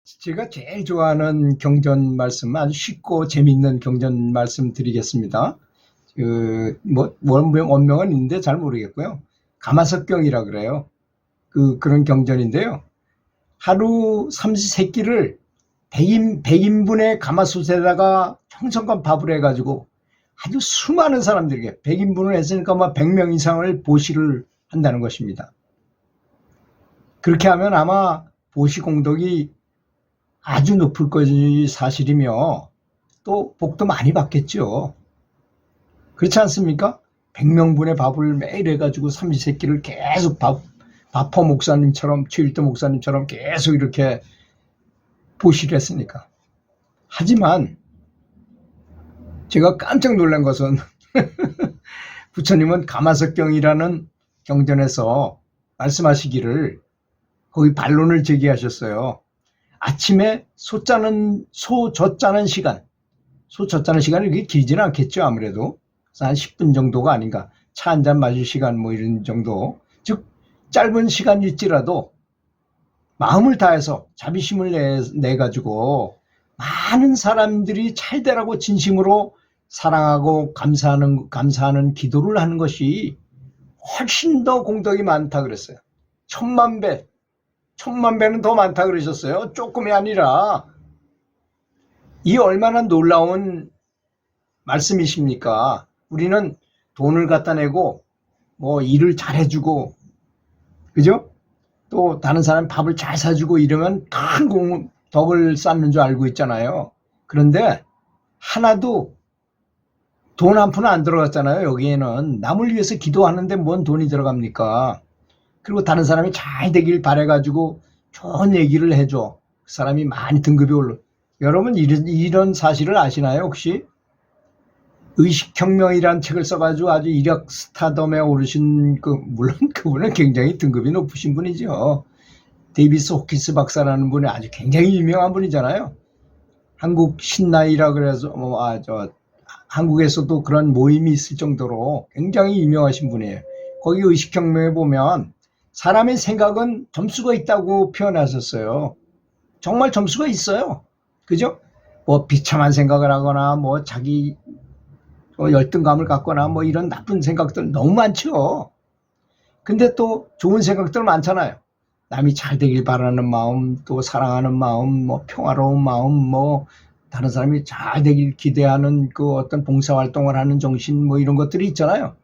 제가 제일 좋아하는 경전 말씀, 아주 쉽고 재미있는 경전 말씀 드리겠습니다. 원명은 있는데 잘 모르겠고요. 가마석경이라 그래요. 그런 경전인데요. 하루 삼시세끼를 100인분의 가마솥에다가 평성간 밥을 해가지고 아주 수많은 사람들에게 100인분을 했으니까 100명 이상을 보시를 한다는 것입니다. 그렇게 하면 아마 보시 공덕이 아주 높을 것이 사실이며 또 복도 많이 받겠죠. 그렇지 않습니까? 100명분의 밥을 매일 해가지고 삼시세끼를 계속 바퍼 목사님처럼, 최일도 목사님처럼 계속 이렇게 보시를 했으니까. 하지만 제가 깜짝 놀란 것은 부처님은 가마석경이라는 경전에서 말씀하시기를 거기 반론을 제기하셨어요. 아침에 소 젖자는 시간이 그렇게 길지는 않겠죠. 아무래도 한 10분 정도가 아닌가. 차 한잔 마실 시간 이런 정도. 즉 짧은 시간일지라도 마음을 다해서 자비심을 내가지고 많은 사람들이 잘 되라고 진심으로 사랑하고 감사하는 기도를 하는 것이 훨씬 더 공덕이 많다 그랬어요. 10,000배는 더 많다 그러셨어요. 조금이 아니라. 이 얼마나 놀라운 말씀이십니까? 우리는 돈을 갖다 내고 일을 잘 해주고, 그죠? 또 다른 사람 밥을 잘 사주고 이러면 큰 덕을 쌓는 줄 알고 있잖아요. 그런데 하나도 돈 한 푼은 안 들어갔잖아요. 여기에는 남을 위해서 기도하는데 뭔 돈이 들어갑니까? 그리고 다른 사람이 잘 되길 바래가지고 좋은 얘기를 해줘. 그 사람이 많이 등급이 올라. 여러분 이런 사실을 아시나요 혹시? 의식혁명이라는 책을 써가지고 아주 이력 스타덤에 오르신 물론 그분은 굉장히 등급이 높으신 분이죠. 데이비스 호키스 박사라는 분이 아주 굉장히 유명한 분이잖아요. 한국 신나이라 그래서 한국에서도 그런 모임이 있을 정도로 굉장히 유명하신 분이에요. 거기 의식혁명에 보면 사람의 생각은 점수가 있다고 표현하셨어요. 정말 점수가 있어요. 그죠? 비참한 생각을 하거나 자기 열등감을 갖거나 이런 나쁜 생각들 너무 많죠. 근데 또 좋은 생각들 많잖아요. 남이 잘 되길 바라는 마음, 또 사랑하는 마음, 평화로운 마음, 다른 사람이 잘 되길 기대하는 어떤 봉사활동을 하는 정신 이런 것들이 있잖아요.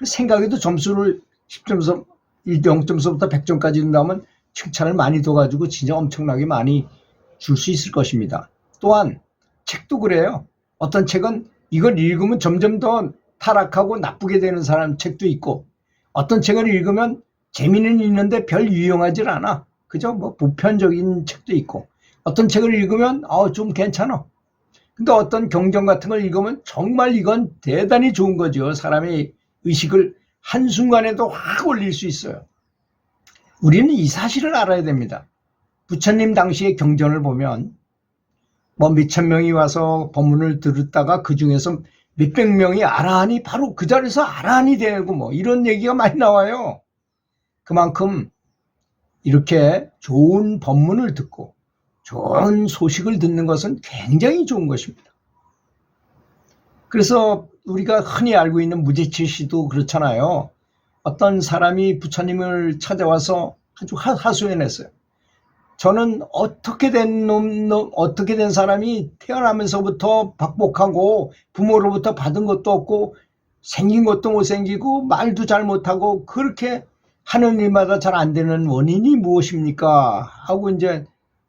생각에도 점수를 10점에서 0점서부터 100점까지 준다면 칭찬을 많이 둬가지고 진짜 엄청나게 많이 줄 수 있을 것입니다. 또한 책도 그래요. 어떤 책은 이걸 읽으면 점점 더 타락하고 나쁘게 되는 사람 책도 있고, 어떤 책을 읽으면 재미는 있는데 별 유용하질 않아. 그죠? 보편적인 책도 있고, 어떤 책을 읽으면 좀 괜찮아. 근데 어떤 경전 같은 걸 읽으면 정말 이건 대단히 좋은 거죠. 사람의 의식을 한순간에도 확 올릴 수 있어요. 우리는 이 사실을 알아야 됩니다. 부처님 당시의 경전을 보면 몇천 명이 와서 법문을 들었다가 그 중에서 몇백 명이 아라한이 바로 그 자리에서 아라한이 되고 이런 얘기가 많이 나와요. 그만큼 이렇게 좋은 법문을 듣고 좋은 소식을 듣는 것은 굉장히 좋은 것입니다. 그래서 우리가 흔히 알고 있는 무제칠시도 그렇잖아요. 어떤 사람이 부처님을 찾아와서 아주 하소연했어요. 저는 어떻게 된 사람이 태어나면서부터 박복하고 부모로부터 받은 것도 없고 생긴 것도 못생기고 말도 잘 못하고 그렇게 하는 일마다 잘 안 되는 원인이 무엇입니까? 하고 이제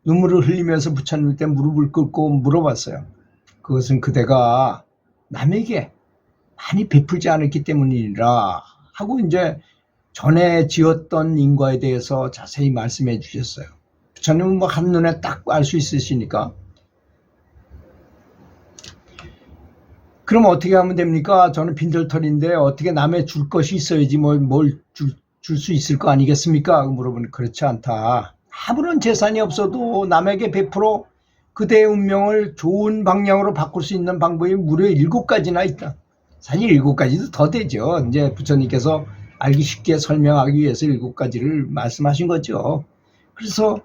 눈물을 흘리면서 부처님한테 무릎을 꿇고 물어봤어요. 그것은 그대가 남에게 많이 베풀지 않았기 때문이라 하고 이제 전에 지었던 인과에 대해서 자세히 말씀해 주셨어요. 부처님은 한눈에 딱 알 수 있으시니까. 그럼 어떻게 하면 됩니까? 저는 빈털털인데 어떻게 남의 줄 것이 있어야지 뭘 줄 수 있을 거 아니겠습니까? 물어보니 그렇지 않다. 아무런 재산이 없어도 남에게 베풀어 그대의 운명을 좋은 방향으로 바꿀 수 있는 방법이 무려 7가지나 있다. 사실 7가지도 더 되죠. 이제 부처님께서 알기 쉽게 설명하기 위해서 7가지를 말씀하신 거죠. 그래서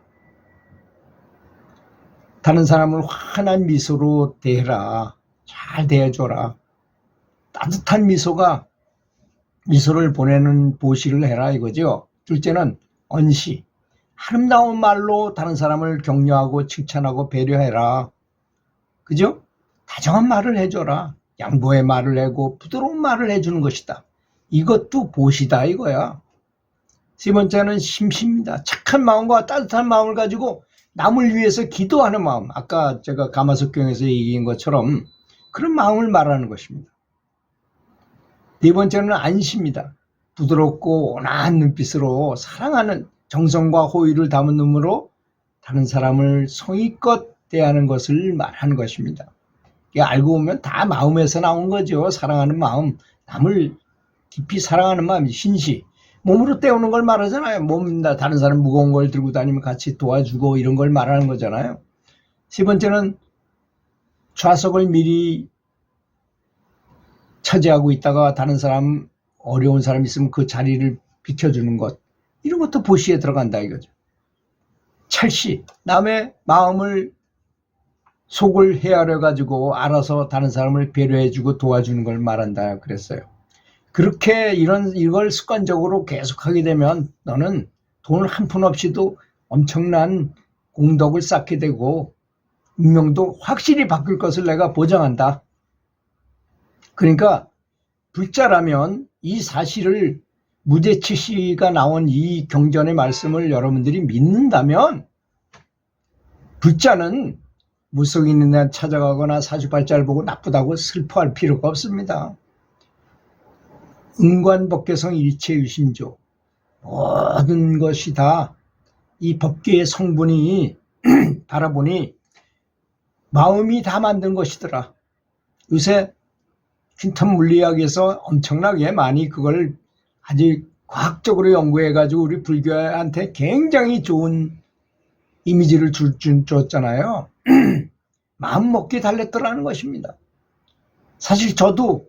다른 사람을 환한 미소로 대해라. 잘 대해줘라. 따뜻한 미소를 보내는 보시를 해라 이거죠. 둘째는 언시. 아름다운 말로 다른 사람을 격려하고 칭찬하고 배려해라. 그죠? 다정한 말을 해줘라. 양보의 말을 하고 부드러운 말을 해주는 것이다. 이것도 보시다 이거야. 세 번째는 심시입니다. 착한 마음과 따뜻한 마음을 가지고 남을 위해서 기도하는 마음. 아까 제가 가마솥경에서 얘기한 것처럼 그런 마음을 말하는 것입니다. 네 번째는 안시입니다. 부드럽고 온화한 눈빛으로 사랑하는 정성과 호의를 담은 눈으로 다른 사람을 성의껏 대하는 것을 말하는 것입니다. 알고 보면 다 마음에서 나온 거죠. 사랑하는 마음, 남을 깊이 사랑하는 마음, 신시. 몸으로 때우는 걸 말하잖아요. 다른 사람 무거운 걸 들고 다니면 같이 도와주고 이런 걸 말하는 거잖아요. 세 번째는 좌석을 미리 차지하고 있다가 다른 사람, 어려운 사람 있으면 그 자리를 비켜주는 것. 이런 것도 보시에 들어간다 이거죠. 찰시, 남의 마음을 속을 헤아려 가지고 알아서 다른 사람을 배려해주고 도와주는 걸 말한다 그랬어요. 그렇게 이걸 습관적으로 계속하게 되면 너는 돈을 한 푼 없이도 엄청난 공덕을 쌓게 되고 운명도 확실히 바뀔 것을 내가 보장한다. 그러니까 불자라면 이 사실을 무제치시가 나온 이 경전의 말씀을 여러분들이 믿는다면 불자는 무속 있는 데 찾아가거나 사주팔자를 보고 나쁘다고 슬퍼할 필요가 없습니다. 은관법계성 일체유심조, 모든 것이 다 이 법계의 성분이 바라보니 마음이 다 만든 것이더라. 요새 퀸텀 물리학에서 엄청나게 많이 그걸 아주 과학적으로 연구해가지고 우리 불교한테 굉장히 좋은 이미지를 줬잖아요. 마음 먹기에 달렸더라는 것입니다. 사실 저도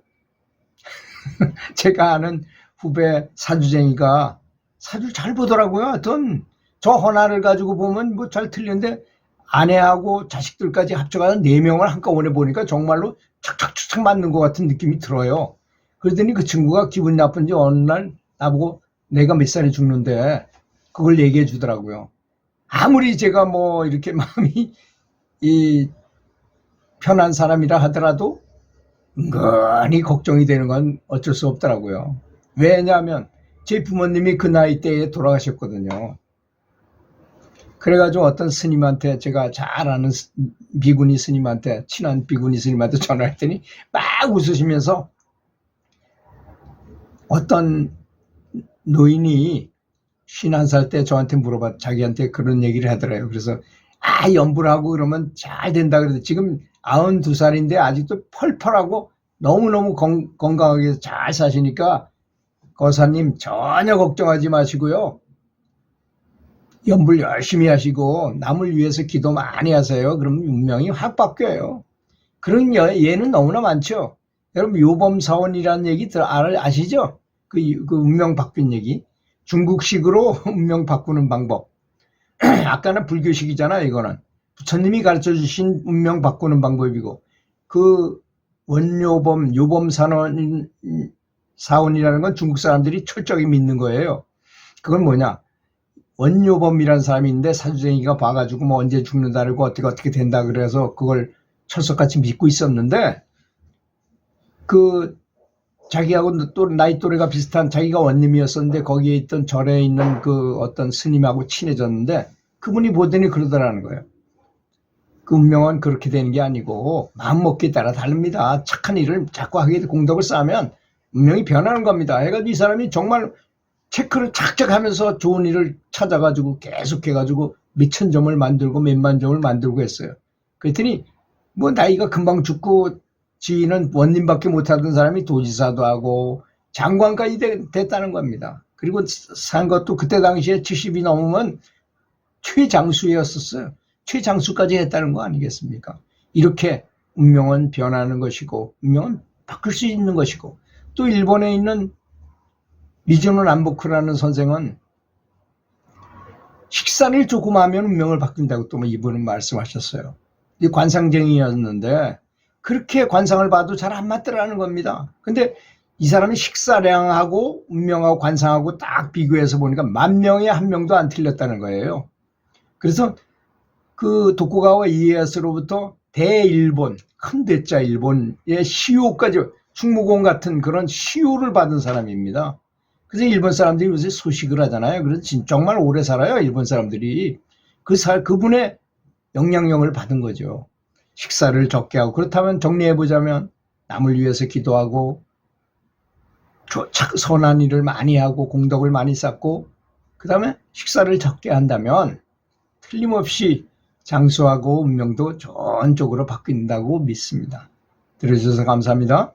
제가 아는 후배 사주쟁이가 사주를 잘 보더라고요. 하여튼 저 하나를 가지고 보면 뭐 잘 틀리는데 아내하고 자식들까지 합쳐가서 4명을 한꺼번에 보니까 정말로 착착착착 맞는 것 같은 느낌이 들어요. 그러더니 그 친구가 기분 나쁜지 어느 날 나보고 내가 몇 살에 죽는데 그걸 얘기해 주더라고요. 아무리 제가 뭐 이렇게 마음이 편한 사람이라 하더라도 은근히 걱정이 되는 건 어쩔 수 없더라고요. 왜냐하면 제 부모님이 그 나이 때에 돌아가셨거든요. 그래가지고 어떤 스님한테, 제가 잘 아는 비구니 스님한테, 친한 비구니 스님한테 전화했더니 막 웃으시면서 어떤 노인이 51살 때 저한테 자기한테 그런 얘기를 하더래요. 그래서 연불 하고 그러면 잘 된다 그래도 지금 92살인데 아직도 펄펄하고 너무너무 건강하게 잘 사시니까 거사님 전혀 걱정하지 마시고요. 연불 열심히 하시고 남을 위해서 기도 많이 하세요. 그럼 운명이 확 바뀌어요. 그런 예는 너무나 많죠. 여러분 요범사원이라는 얘기 아시죠? 그 운명 바뀐 얘기. 중국식으로 운명 바꾸는 방법. 아까는 불교식이잖아. 이거는 부처님이 가르쳐 주신 운명 바꾸는 방법이고, 그 요범사원이라는 건 중국 사람들이 철저히 믿는 거예요. 그건 뭐냐, 원요범이라는 사람이 있는데 사주쟁이가 봐가지고 뭐 언제 죽는다 그러고 어떻게 된다 그래서 그걸 철석같이 믿고 있었는데, 그 자기하고 또 나이 또래가 비슷한 자기가 원님이었었는데 거기에 있던 절에 있는 그 어떤 스님하고 친해졌는데 그분이 보더니 그러더라는 거예요. 그 운명은 그렇게 되는 게 아니고 마음먹기에 따라 다릅니다. 착한 일을 자꾸 하게 공덕을 쌓으면 운명이 변하는 겁니다. 해가지고 이 사람이 정말 체크를 착착 하면서 좋은 일을 찾아가지고 계속해가지고 몇천 점을 만들고 몇만 점을 만들고 했어요. 그랬더니 뭐 나이가 금방 죽고 지인은 원님밖에 못하던 사람이 도지사도 하고 장관까지 됐다는 겁니다. 그리고 산 것도 그때 당시에 70이 넘으면 최장수였었어요. 최장수까지 했다는 거 아니겠습니까? 이렇게 운명은 변하는 것이고 운명은 바꿀 수 있는 것이고, 또 일본에 있는 미즈노 남부쿠라는 선생은 식사를 조금 하면 운명을 바꾼다고 또 이분은 말씀하셨어요. 이 관상쟁이였는데 그렇게 관상을 봐도 잘 안 맞더라는 겁니다. 근데 이 사람이 식사량하고 운명하고 관상하고 딱 비교해서 보니까 10,000명에 1명도 안 틀렸다는 거예요. 그래서 그 도쿠가와 이에야스로부터 대일본, 큰 대자 일본의 시효까지, 충무공 같은 그런 시효를 받은 사람입니다. 그래서 일본 사람들이 요새 소식을 하잖아요. 그래서 정말 오래 살아요, 일본 사람들이. 그분의 영향력을 받은 거죠. 식사를 적게 하고, 그렇다면 정리해보자면 남을 위해서 기도하고 선한 일을 많이 하고 공덕을 많이 쌓고 그 다음에 식사를 적게 한다면 틀림없이 장수하고 운명도 좋은 쪽으로 바뀐다고 믿습니다. 들어주셔서 감사합니다.